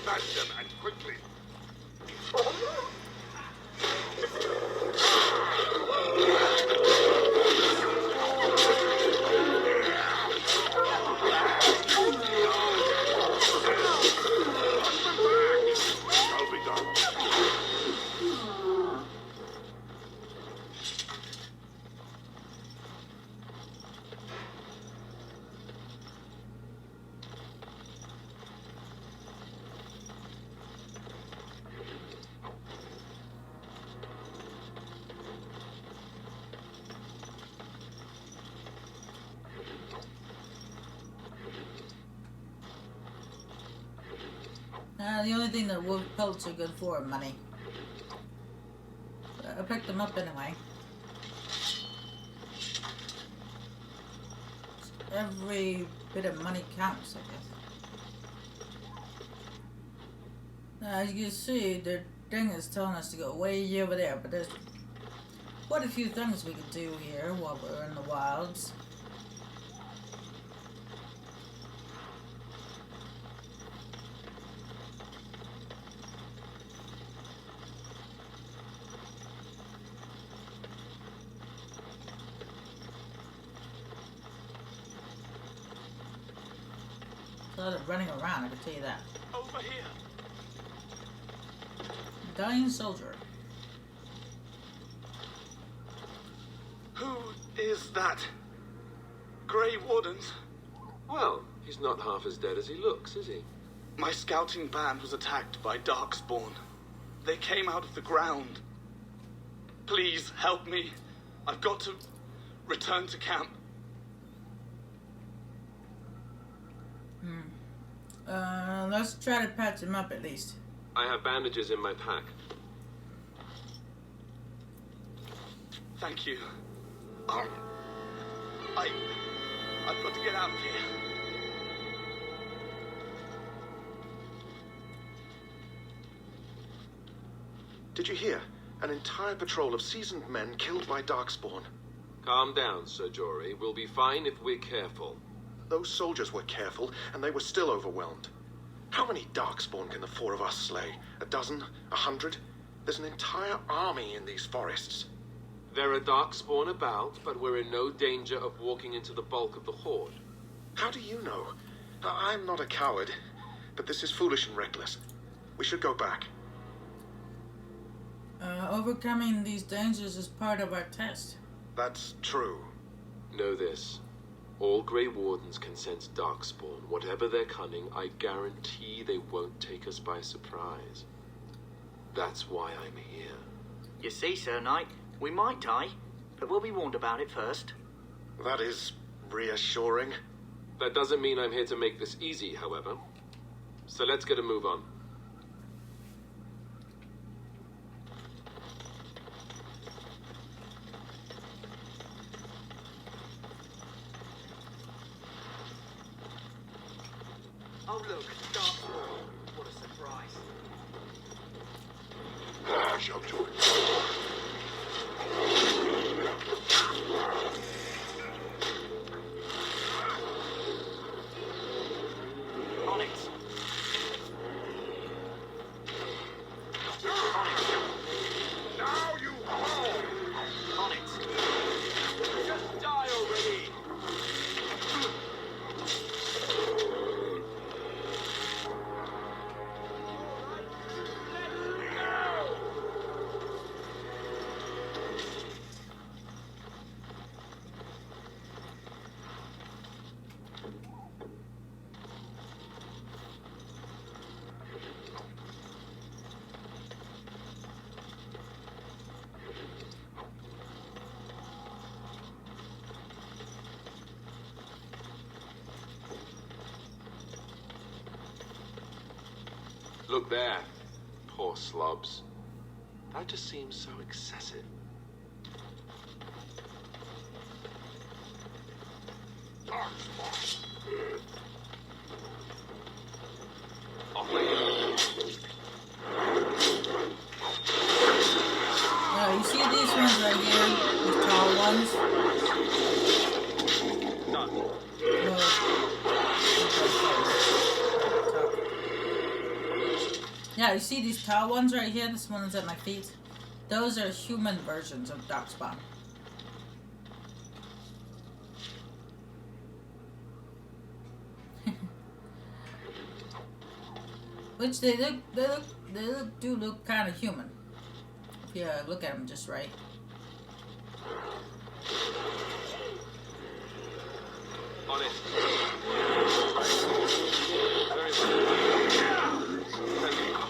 Smash them, and quickly. I'll be done. The only thing that wolf pelts are good for are money. I picked them up anyway. Every bit of money counts, I guess. As you can see, the thing is telling us to go way over there, but there's quite a few things we could do here while we're in the wilds. A lot of running around, I can tell you that. Over here. Dying soldier. Who is that? Grey Wardens? Well, he's not half as dead as he looks, is he? My scouting band was attacked by Darkspawn. They came out of the ground. Please help me. I've got to return to camp. Let's try to patch him up at least. I have bandages in my pack. Thank you. I've got to get out of here. Did you hear? An entire patrol of seasoned men killed by Darkspawn. Calm down, Sir Jory. We'll be fine if we're careful. Those soldiers were careful, and they were still overwhelmed. How many Darkspawn can the four of us slay? A dozen? 100? There's an entire army in these forests. There are Darkspawn about, but we're in no danger of walking into the bulk of the horde. How do you know? I'm not a coward, but this is foolish and reckless. We should go back. Overcoming these dangers is part of our test. That's true. Know this. All Grey Wardens can sense Darkspawn. Whatever their cunning, I guarantee they won't take us by surprise. That's why I'm here. You see, Sir Knight, we might die, but we'll be warned about it first. That is reassuring. That doesn't mean I'm here to make this easy, however. So let's get a move on. Oh look, Darkspawn. What a surprise. I shall do it. Onyx. Now you fall! Onyx. Just die already! Look there. Poor slobs. That just seems so excessive. You see these ones right here? These tall ones? Yeah, you see these tall ones right here? This one is at my feet. Those are human versions of Darkspawn. Which they do look kind of human. If you look at them just right. On it. Very well.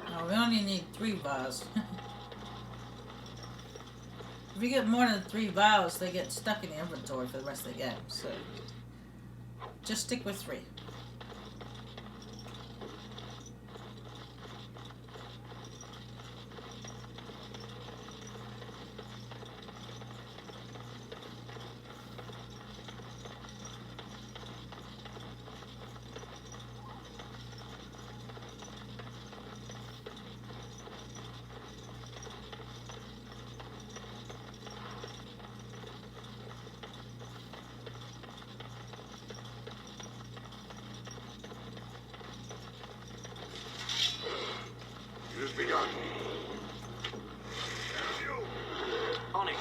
No, we only need 3 vials. If you get more than 3 vials, they get stuck in the inventory for the rest of the game. So just stick with 3. It has begun. And you. Onyx.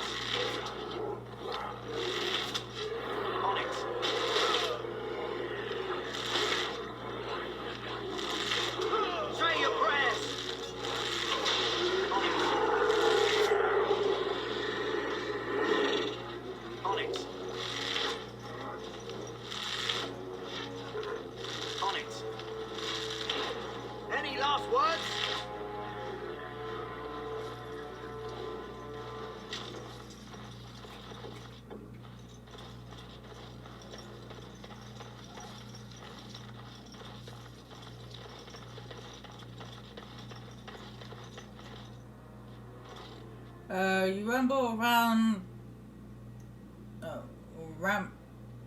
Onyx. Say your prayers. Onyx. Onyx. Onyx. Any last words? You rumble around,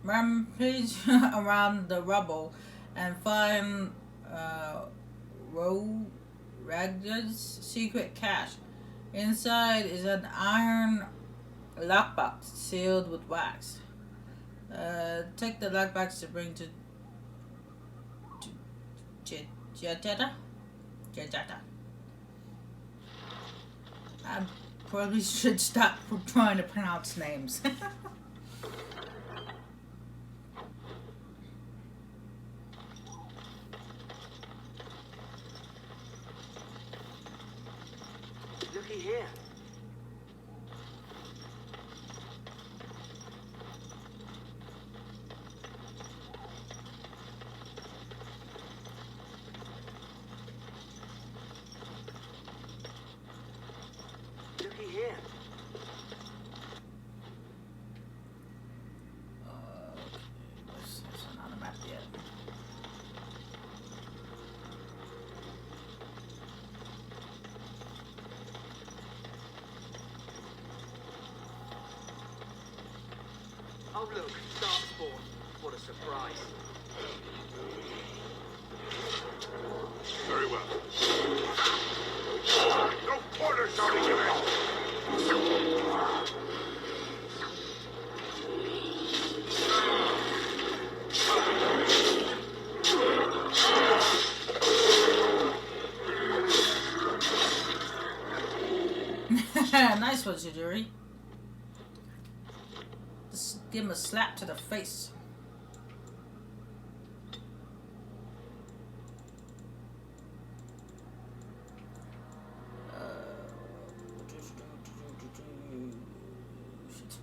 rampage around the rubble and find Ragd's secret cache. Inside is an iron lockbox sealed with wax. Take the lockbox to bring to Jetta. I probably should stop trying to pronounce names. Looky here. Looky here. This isn't on the map yet. Oh look, Darkspawn. What a surprise. Very well. No quarter shouting you in. Nice one, Chidori. Just give him a slap to the face.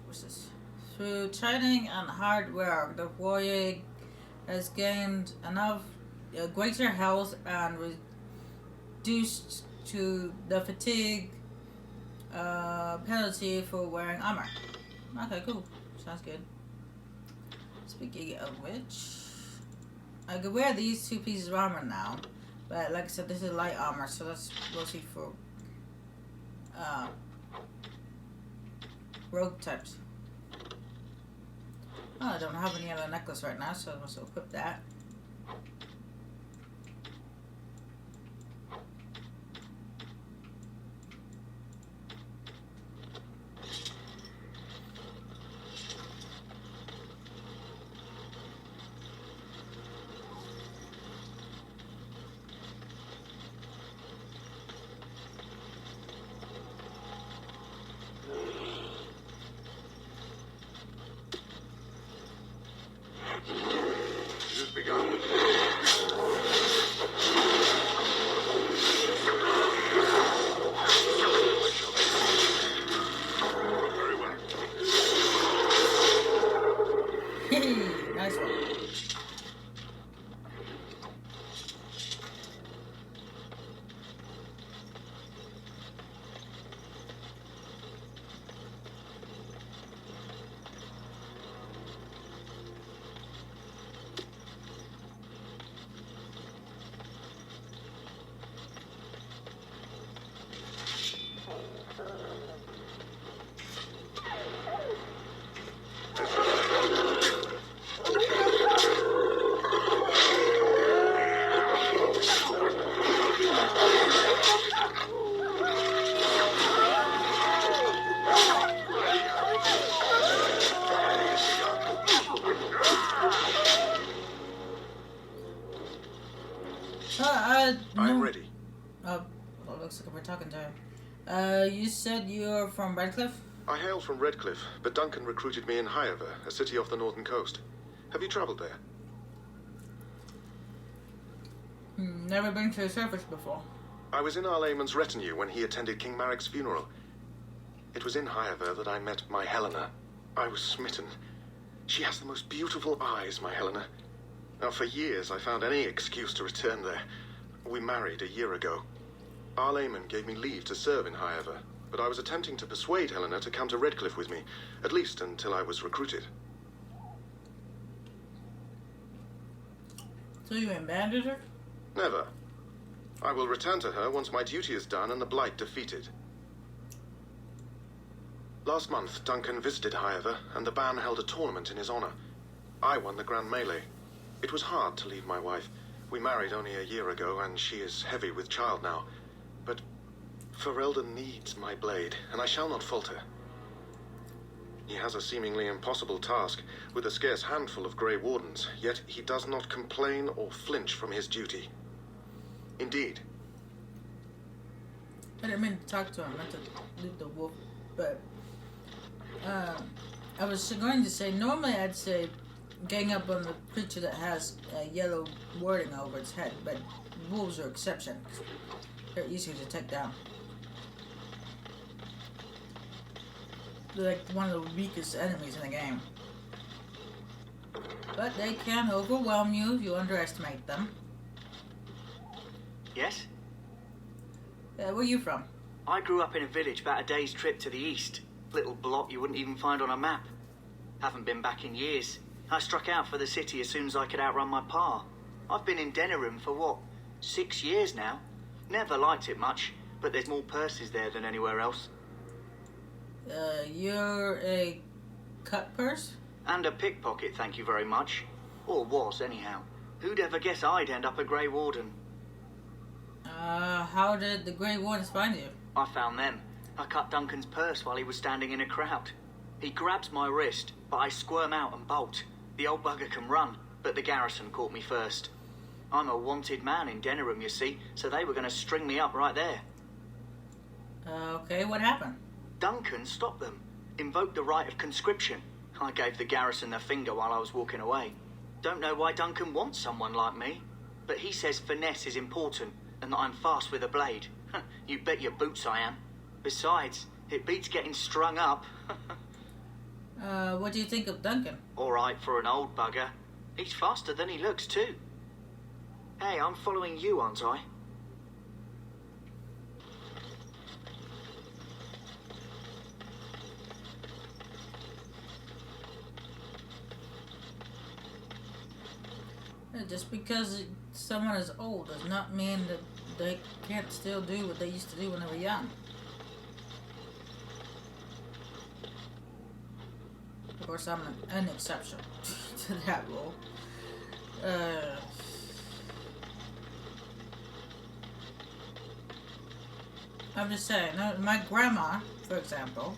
What's this? Through training and hard work, the warrior has gained enough greater health and reduced to the fatigue penalty for wearing armor. Okay, cool. Sounds good. Speaking of which, I could wear these 2 pieces of armor now, but like I said, this is light armor, so that's mostly for rogue types. Oh, I don't have any other necklace right now, so I must equip that. It has begun. Very well. Nice one. I'm No. ready. Oh, well, looks like we're talking to him. You said you're from Redcliffe? I hail from Redcliffe, but Duncan recruited me in Highover, a city off the northern coast. Have you travelled there? Never been to the surface before. I was in Arlayman's retinue when he attended King Marek's funeral. It was in Highover that I met my Helena. I was smitten. She has the most beautiful eyes, my Helena. Now, for years, I found any excuse to return there. We married a year ago. Arlayman gave me leave to serve in Highover, but I was attempting to persuade Helena to come to Redcliffe with me, at least until I was recruited. So you abandoned her? Never. I will return to her once my duty is done and the Blight defeated. Last month, Duncan visited Highover, and the band held a tournament in his honor. I won the Grand Melee. It was hard to leave my wife. We married only a year ago, and she is heavy with child now. But Ferelden needs my blade, and I shall not falter. He has a seemingly impossible task, with a scarce handful of Grey Wardens, yet he does not complain or flinch from his duty. Indeed. I didn't mean to talk to him, not to loot the wolf, but I was going to say, normally I'd say gang up on the creature that has yellow wording over its head, but wolves are exception. They're easier to take down. They're like one of the weakest enemies in the game. But they can overwhelm you if you underestimate them. Yes? Where are you from? I grew up in a village about a day's trip to the east. Little blot you wouldn't even find on a map. Haven't been back in years. I struck out for the city as soon as I could outrun my pa. I've been in Denerim for what, 6 years now? Never liked it much, but there's more purses there than anywhere else. You're a cut purse? And a pickpocket, thank you very much. Or was, anyhow. Who'd ever guess I'd end up a Grey Warden? How did the Grey Wardens find you? I found them. I cut Duncan's purse while he was standing in a crowd. He grabs my wrist, but I squirm out and bolt. The old bugger can run, but the garrison caught me first. I'm a wanted man in Denerim, you see, so they were going to string me up right there. Okay, what happened? Duncan stopped them, invoked the right of conscription. I gave the garrison the finger while I was walking away. Don't know why Duncan wants someone like me, but he says finesse is important and that I'm fast with a blade. You bet your boots I am. Besides, it beats getting strung up. What do you think of Duncan? All right for an old bugger. He's faster than he looks, too. Hey, I'm following you, aren't I? Just because someone is old does not mean that they can't still do what they used to do when they were young. Of course, I'm an exception to that rule. I'm just saying, my grandma, for example,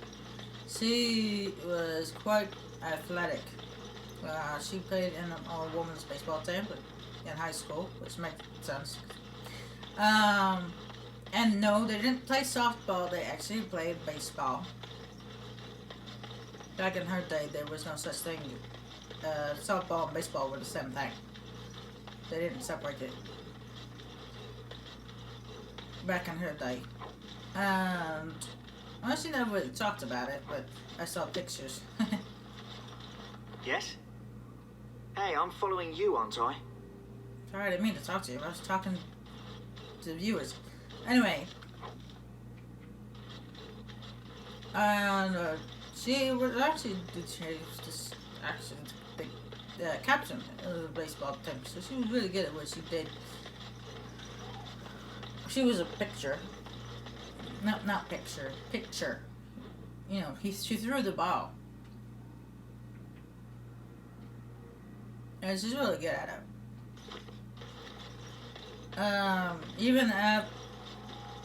she was quite athletic. She played in an all-women's baseball team in high school, which makes sense. And no, they didn't play softball, they actually played baseball. Back in her day, there was no such thing. Softball and baseball were the same thing. They didn't separate it. Back in her day. And, well, she never really talked about it, but I saw pictures. Yes? Hey, I'm following you, aren't I? Sorry, I didn't mean to talk to you. I was talking to the viewers. Anyway. And, she was actually this the captain of the baseball team, so she was really good at what she did. She was a pitcher. Not picture. Pitcher. You know, she threw the ball. And she's really good at it. Even at,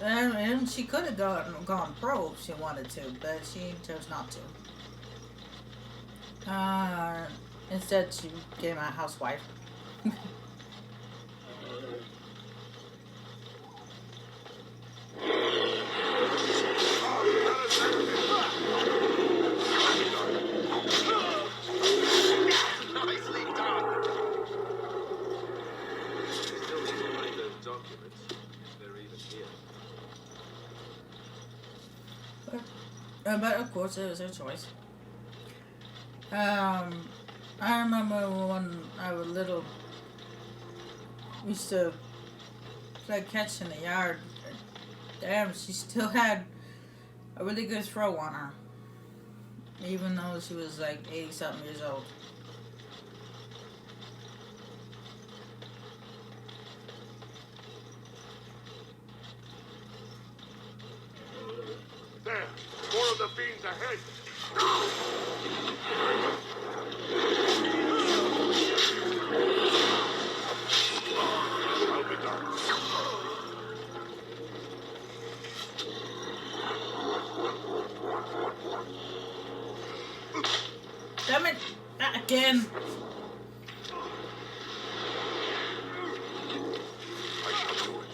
and she could have gone pro if she wanted to, but she chose not to. Instead, she became a housewife. Nicely done. Still need to find those documents, if they're even here. But of course, it was her choice. I remember when I was little, we used to play catch in the yard. Damn, she still had a really good throw on her, even though she was like 80-something years old. There, more of the fiends ahead. I'll be done. Damn it! Not again! I shall do it.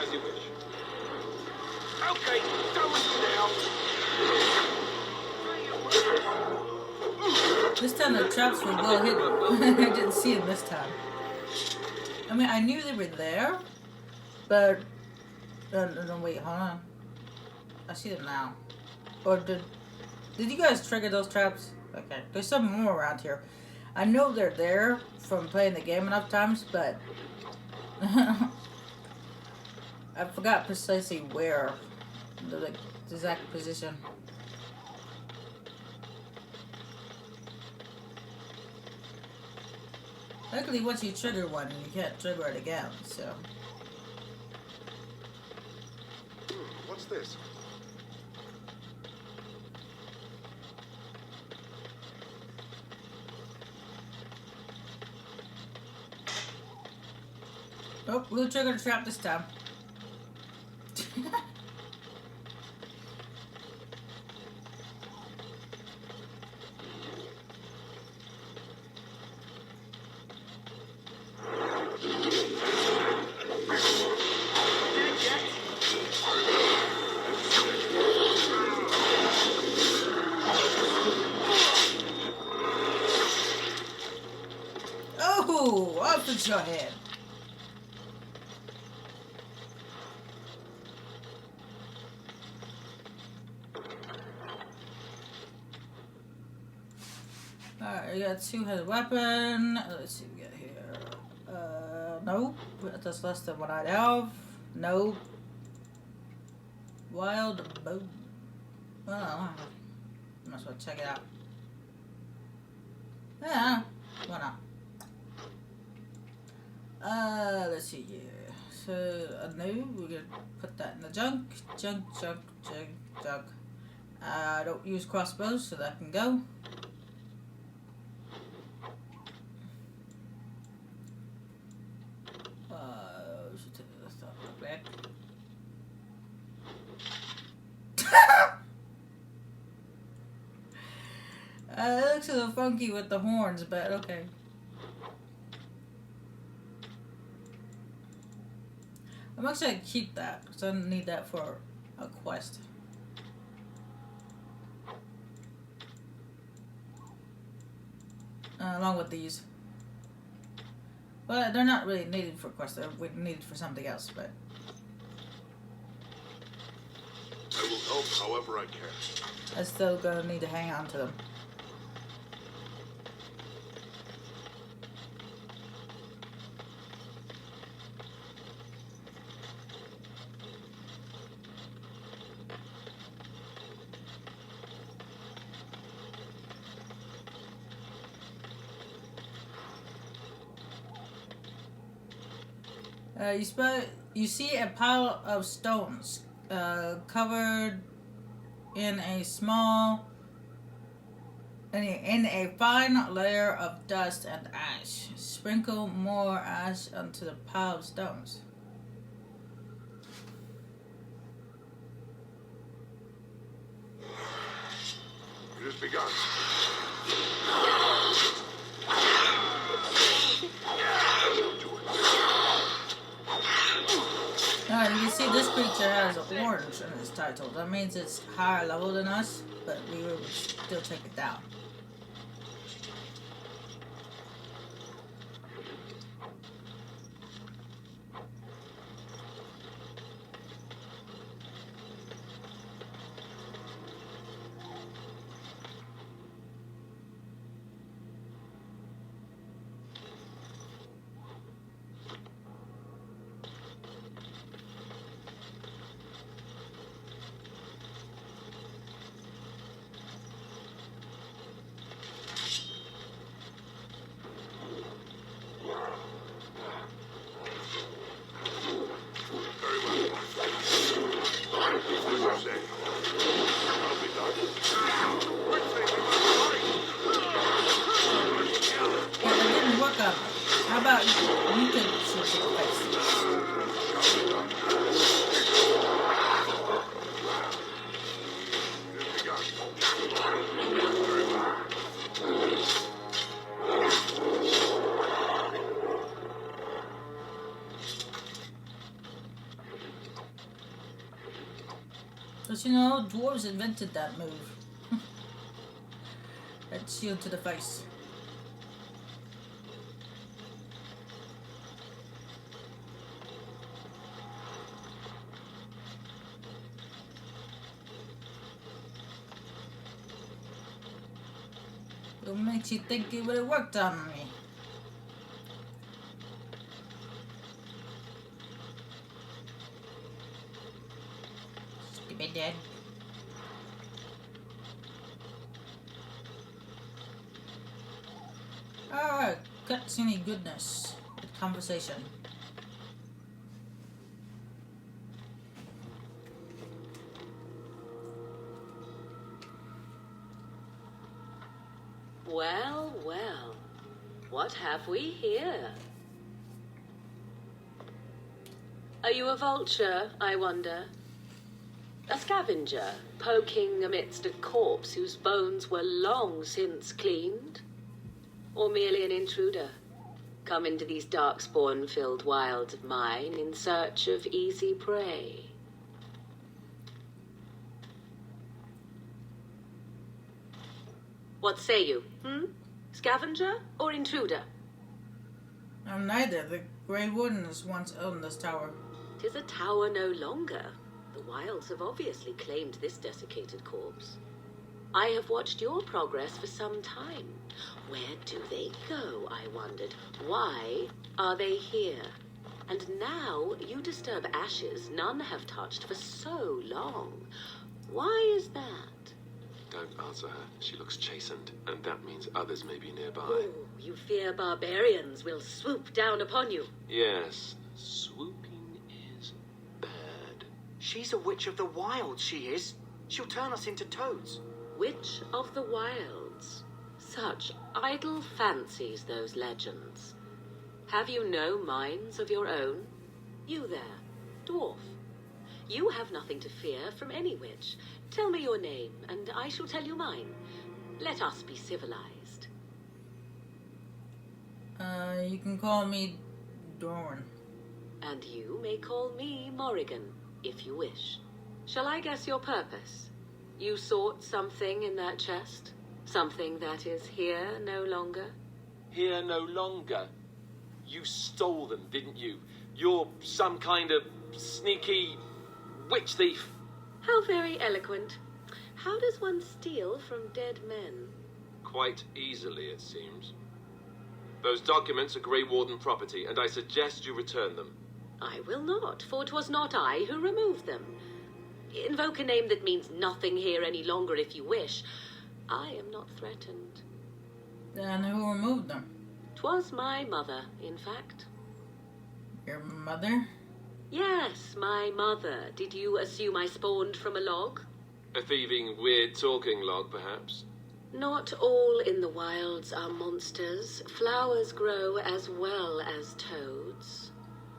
As you wish. Okay, going now. This time the traps were well hidden. I didn't see them this time. I mean, I knew they were there, but... No, wait, hold on. I see them now. Or did you guys trigger those traps? Okay, there's some more around here. I know they're there from playing the game enough times, but... I forgot precisely where. The exact position. Luckily, once you trigger one, you can't trigger it again, so... What's this? Oh, we'll trigger the trap this time. Oh, off with your head. Alright, we got two-headed weapon. Let's see what we got here. Nope. That's less than what I'd have. Nope. Wild bow. Well, might as well check it out. Yeah, why not? Let's see here. So, no, we're gonna put that in the junk. Junk. I don't use crossbows, so that can go. Should take this off my back. It looks a little funky with the horns, but okay. I'm actually gonna keep that because I don't need that for a quest. Along with these. Well, they're not really needed for quests, they're needed for something else, but... I will help however I can. I'm still gonna need to hang on to them. You see a pile of stones covered in a fine layer of dust and ash. Sprinkle more ash onto the pile of stones. It has begun. Alright, you can see this creature has orange in its title. That means it's higher level than us, but we would still take it down. How about you could shoot your face? But you know, dwarves invented that move. That shield to the face. What makes you think it would have worked on me? Stupid dead. Alright, cutscene goodness. Good conversation. Well, well, what have we here? Are you a vulture, I wonder? A scavenger, poking amidst a corpse whose bones were long since cleaned? Or merely an intruder, come into these darkspawn-filled wilds of mine in search of easy prey? What say you, Scavenger or intruder? I'm neither. The Grey Wardens once owned this tower. 'Tis a tower no longer. The wilds have obviously claimed this desiccated corpse. I have watched your progress for some time. Where do they go, I wondered? Why are they here? And now you disturb ashes none have touched for so long. Why is that? Don't answer her. She looks chastened, and that means others may be nearby. Oh, you fear barbarians will swoop down upon you. Yes, swooping is bad. She's a witch of the wild, she is. She'll turn us into toads. Witch of the Wilds. Such idle fancies, those legends. Have you no minds of your own? You there, dwarf. You have nothing to fear from any witch. Tell me your name, and I shall tell you mine. Let us be civilized. You can call me Dorn. And you may call me Morrigan, if you wish. Shall I guess your purpose? You sought something in that chest? Something that is here no longer? Here no longer. You stole them, didn't you? You're some kind of sneaky witch thief. How very eloquent. How does one steal from dead men? Quite easily, it seems. Those documents are Grey Warden property, and I suggest you return them. I will not, for 'twas not I who removed them. Invoke a name that means nothing here any longer if you wish. I am not threatened. Then who removed them? 'Twas my mother, in fact. Your mother? Yes, my mother. Did you assume I spawned from a log? A thieving, weird-talking log, perhaps? Not all in the wilds are monsters. Flowers grow as well as toads.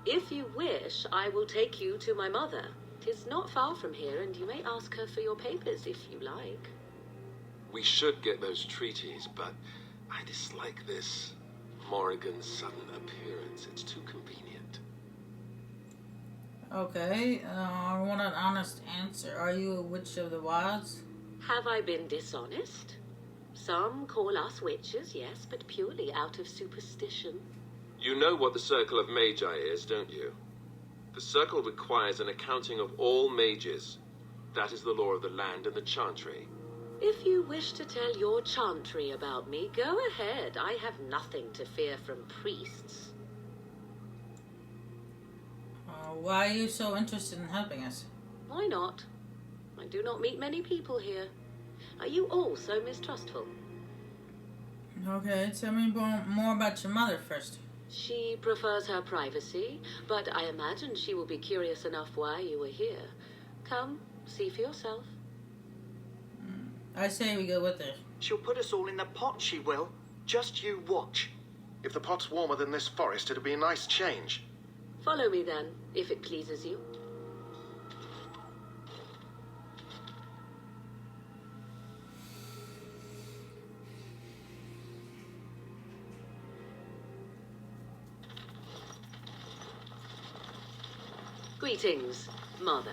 If you wish, I will take you to my mother. 'Tis not far from here, and you may ask her for your papers if you like. We should get those treaties, but I dislike this Morrigan's sudden appearance. It's too convenient. Okay, I want an honest answer. Are you a witch of the wilds? Have I been dishonest? Some call us witches, yes, but purely out of superstition. You know what the Circle of Magi is, don't you? The Circle requires an accounting of all mages. That is the law of the land and the Chantry. If you wish to tell your chantry about me, go ahead. I have nothing to fear from priests. Why are you so interested in helping us? Why not? I do not meet many people here. Are you all so mistrustful? Okay, tell me more about your mother first. She prefers her privacy, but I imagine she will be curious enough why you are here. Come, see for yourself. I say we go with her. She'll put us all in the pot, she will. Just you watch. If the pot's warmer than this forest, it'll be a nice change. Follow me then, if it pleases you. Greetings, Mother.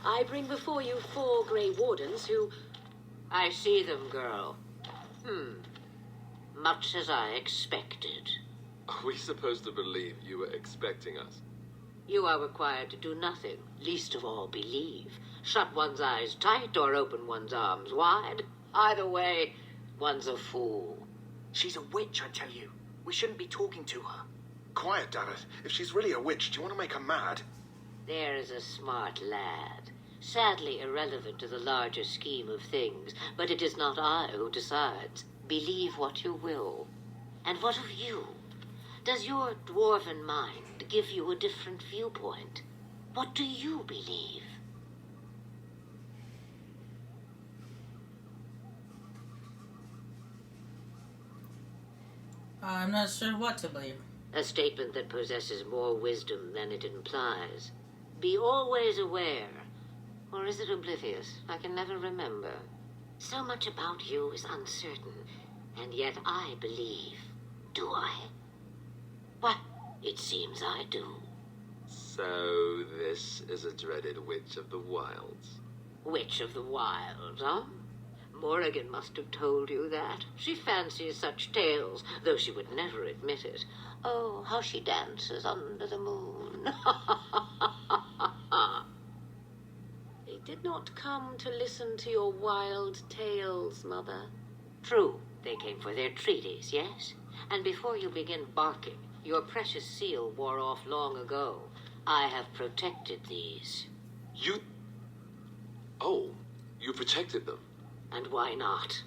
I bring before you 4 Grey Wardens who... I see them, girl. Much as I expected. Are we supposed to believe you were expecting us? You are required to do nothing, least of all believe. Shut one's eyes tight or open one's arms wide. Either way, one's a fool. She's a witch, I tell you. We shouldn't be talking to her. Quiet, Dareth. If she's really a witch, do you want to make her mad? There is a smart lad. Sadly irrelevant to the larger scheme of things, but it is not I who decides. Believe what you will. And what of you? Does your dwarven mind give you a different viewpoint? What do you believe? I'm not sure what to believe. A statement that possesses more wisdom than it implies. Be always aware. Or is it oblivious? I can never remember. So much about you is uncertain, and yet I believe. Do I? What? It seems I do. So this is a dreaded Witch of the Wilds. Witch of the Wilds, huh? Morrigan must have told you that. She fancies such tales, though she would never admit it. Oh, how she dances under the moon. They did not come to listen to your wild tales, Mother. True, they came for their treaties, yes? And before you begin barking, your precious seal wore off long ago. I have protected these. You... Oh, You protected them. And why not?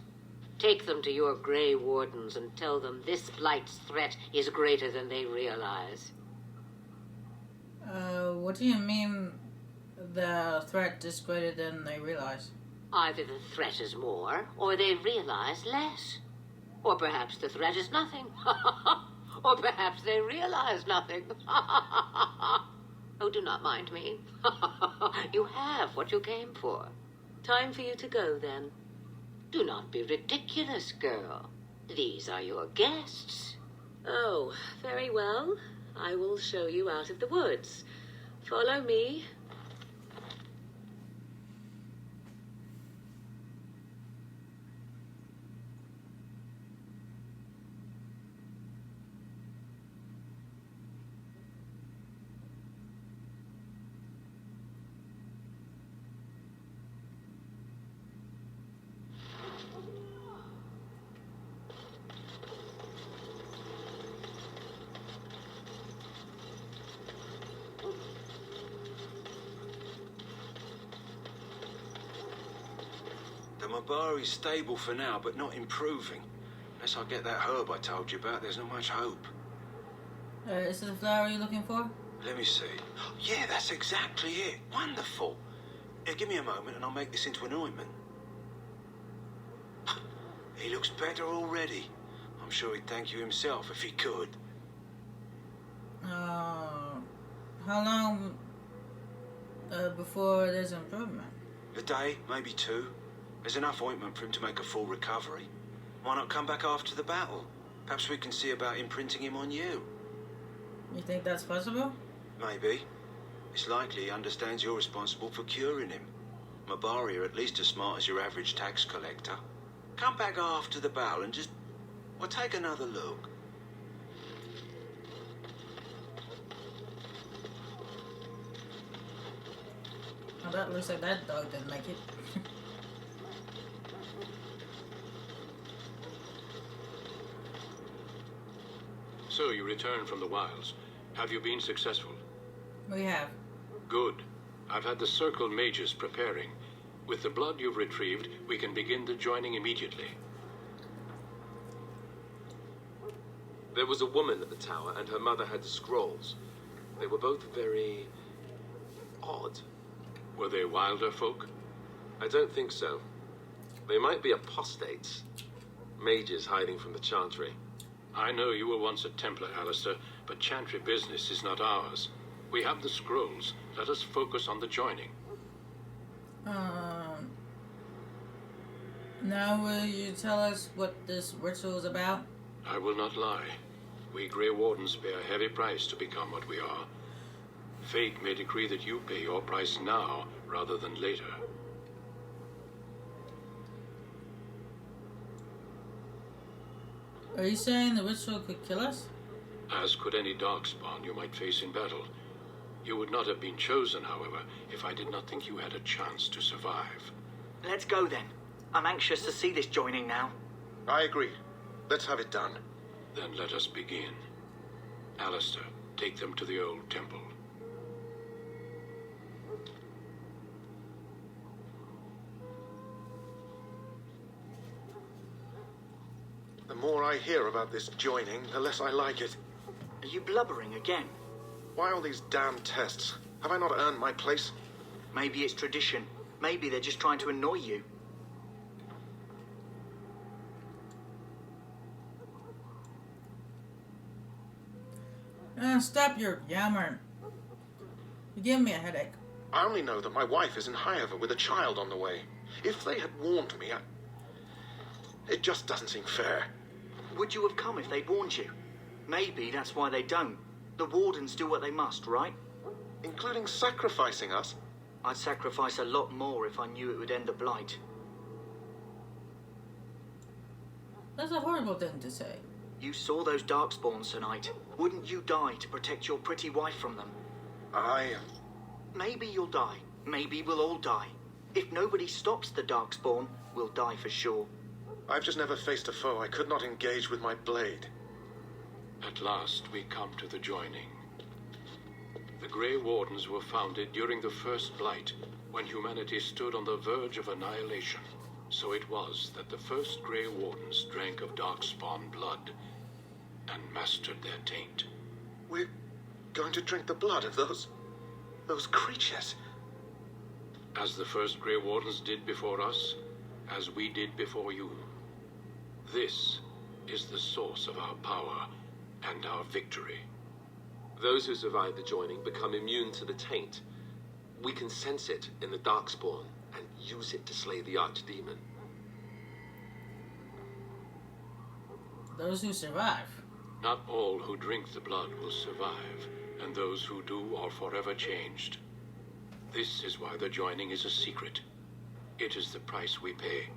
Take them to your Grey Wardens and tell them this Blight's threat is greater than they realize. What do you mean the threat is greater than they realize? Either the threat is more, or they realize less. Or perhaps the threat is nothing. Or perhaps they realize nothing. Oh, do not mind me. You have what you came for. Time for you to go, then. Do not be ridiculous, girl. These are your guests. Oh, very well. I will show you out of the woods. Follow me. The Mabari's stable for now, but not improving. Unless I get that herb I told you about, there's not much hope. Is this the flower you're looking for? Let me see. Yeah, that's exactly it. Wonderful. Here, give me a moment and I'll make this into an ointment. He looks better already. I'm sure he'd thank you himself if he could. How long before there's improvement? A day, maybe two. There's enough ointment for him to make a full recovery. Why not come back after the battle? Perhaps we can see about imprinting him on you. You think that's possible? Maybe. It's likely he understands you're responsible for curing him. Mabari are at least as smart as your average tax collector. Come back after the battle and just... well, take another look. Oh, that looks like that dog didn't make it. So you returned from the wilds. Have you been successful? We have. Good. I've had the Circle mages preparing. With the blood you've retrieved, we can begin the joining immediately. There was a woman at the tower, and her mother had the scrolls. They were both very... odd. Were they wilder folk? I don't think so. They might be apostates. Mages hiding from the Chantry. I know you were once a Templar, Alistair, but Chantry business is not ours. We have the scrolls. Let us focus on the joining. Now will you tell us what this ritual is about? I will not lie. We Grey Wardens pay a heavy price to become what we are. Fate may decree that you pay your price now rather than later. Are you saying the ritual could kill us? As could any darkspawn you might face in battle. You would not have been chosen, however, if I did not think you had a chance to survive. Let's go then. I'm anxious to see this joining now. I agree. Let's have it done. Then let us begin. Alistair, take them to the old temple. The more I hear about this joining, the less I like it. Are you blubbering again? Why all these damn tests? Have I not earned my place? Maybe it's tradition. Maybe they're just trying to annoy you. Stop your yammering. You're giving me a headache. I only know that my wife is in Highover with a child on the way. If they had warned me, it just doesn't seem fair. Would you have come if they'd warned you? Maybe that's why they don't. The Wardens do what they must, right? Including sacrificing us? I'd sacrifice a lot more if I knew it would end the Blight. That's a horrible thing to say. You saw those Darkspawns tonight. Wouldn't you die to protect your pretty wife from them? Maybe you'll die. Maybe we'll all die. If nobody stops the Darkspawn, we'll die for sure. I've just never faced a foe I could not engage with my blade. At last we come to the joining. The Grey Wardens were founded during the First Blight, when humanity stood on the verge of annihilation. So it was that the first Grey Wardens drank of Darkspawn blood and mastered their taint. We're going to drink the blood of those creatures. As the first Grey Wardens did before us, as we did before you. This is the source of our power and our victory. Those who survive the joining become immune to the taint. We can sense it in the Darkspawn and use it to slay the Archdemon. Those who survive. Not all who drink the blood will survive, and those who do are forever changed. This is why the joining is a secret. It is the price we pay.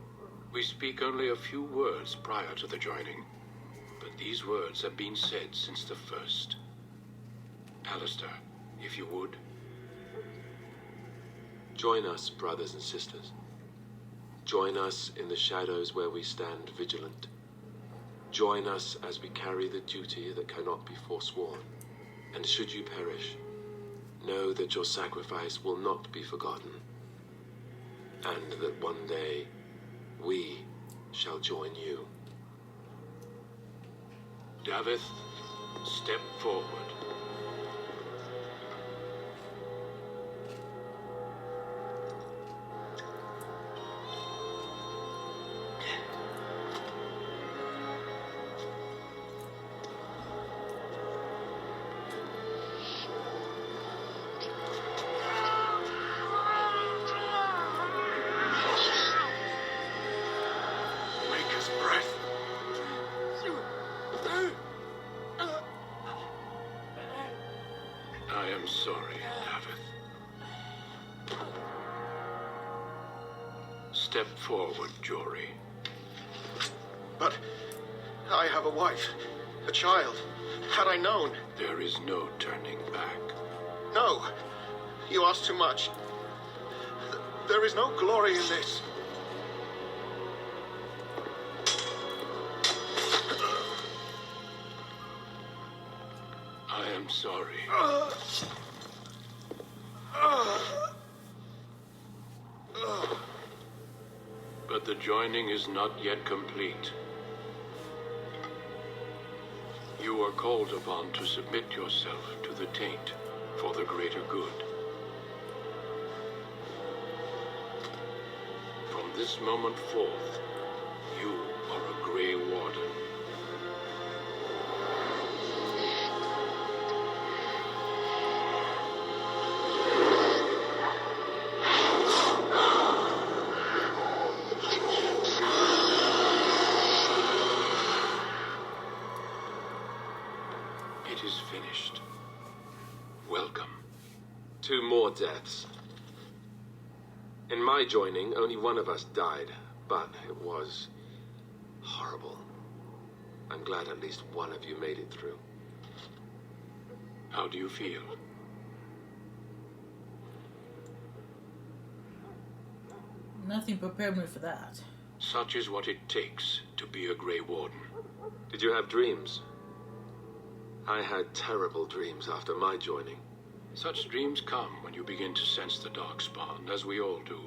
We speak only a few words prior to the joining, but these words have been said since the first. Alistair, if you would. Join us, brothers and sisters. Join us in the shadows where we stand vigilant. Join us as we carry the duty that cannot be forsworn. And should you perish, know that your sacrifice will not be forgotten, and that one day we shall join you. Davith, step forward. Maker's breath. I am sorry, Davith. Step forward, Jory. But I have a wife, a child. Had I known... There is no turning back. No, you ask too much. There is no glory in this. I am sorry. But the joining is not yet complete. You are called upon to submit yourself to the taint for the greater good. From this moment forth, you are a Grey Warden. It is finished. Welcome. 2 more deaths. In my joining, only one of us died, but it was horrible. I'm glad at least one of you made it through. How do you feel? Nothing prepared me for that. Such is what it takes to be a Grey Warden. Did you have dreams? I had terrible dreams after my joining. Such dreams come when you begin to sense the Darkspawn, as we all do.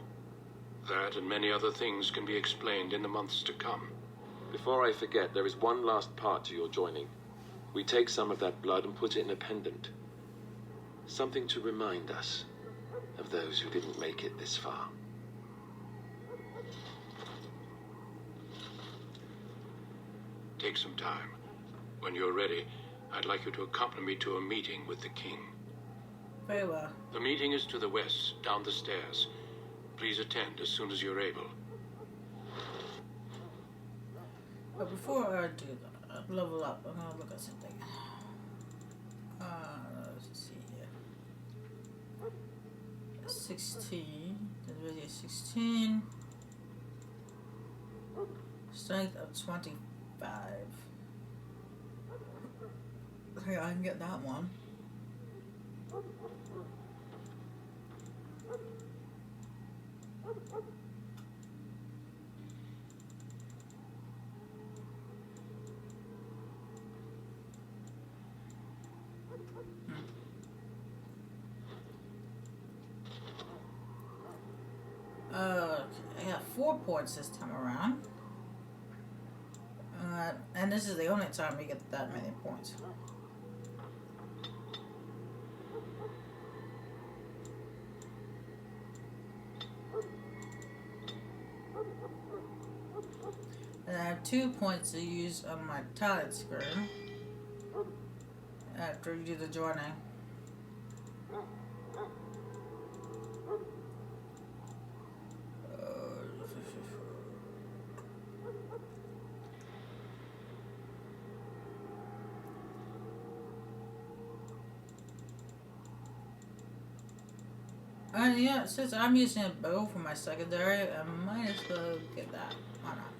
That and many other things can be explained in the months to come. Before I forget, there is one last part to your joining. We take some of that blood and put it in a pendant. Something to remind us of those who didn't make it this far. Take some time. When you're ready, I'd like you to accompany me to a meeting with the king. Very well. The meeting is to the west, down the stairs. Please attend as soon as you're able. But before I do that, level up, I'm gonna look at something. Let's see here. 16. That's really 16. Strength of 25. Okay, I can get that one. I got 4 points this time around. And this is the only time we get that many points. And I have 2 points to use on my talent screen after you do the joining. And yeah, since I'm using a bow for my secondary, I might as well get that. Why not?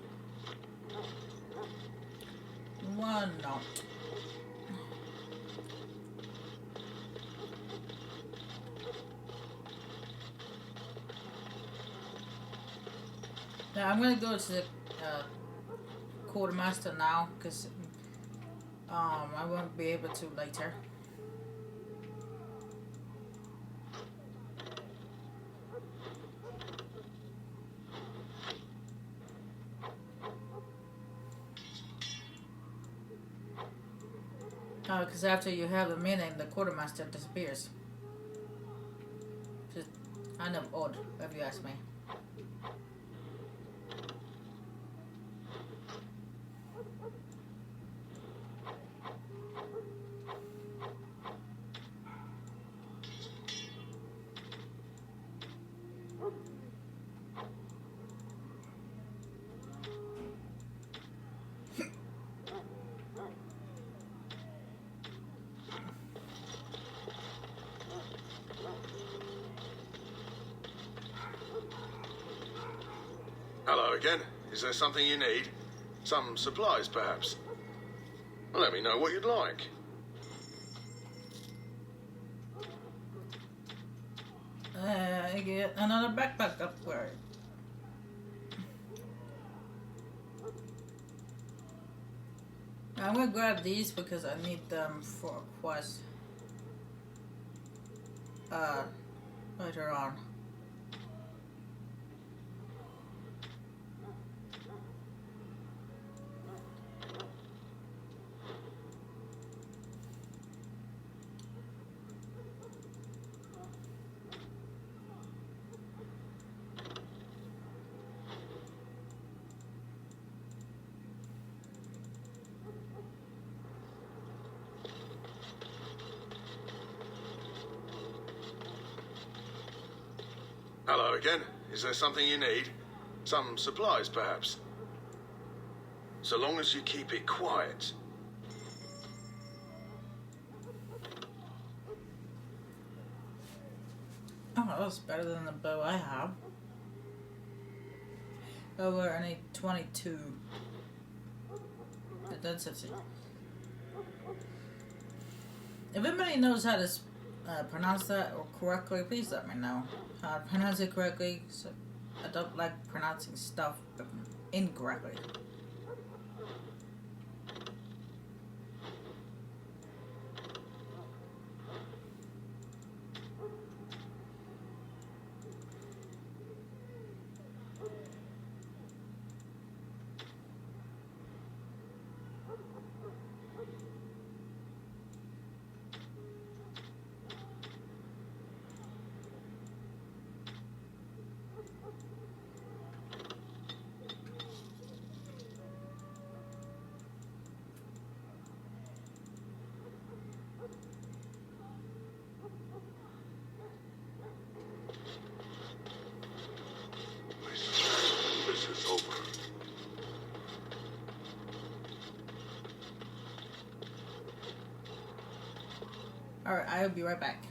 Why not? Now I'm gonna go to the quartermaster now, because I won't be able to later. Because after you have the meeting, the quartermaster disappears. Just kind of odd, if you ask me. Hello again. Is there something you need? Some supplies, perhaps? Let me know what you'd like. I get another backpack upgrade. I'm gonna grab these because I need them for a quest. Later on. Hello again. Is there something you need? Some supplies, perhaps? So long as you keep it quiet. Oh, that was better than the bow I have. Oh, we're only 22. But that's it. If anybody knows how to pronounce that correctly, please let me know how to pronounce it correctly. So I don't like pronouncing stuff incorrectly. This is over. Alright, I'll be right back.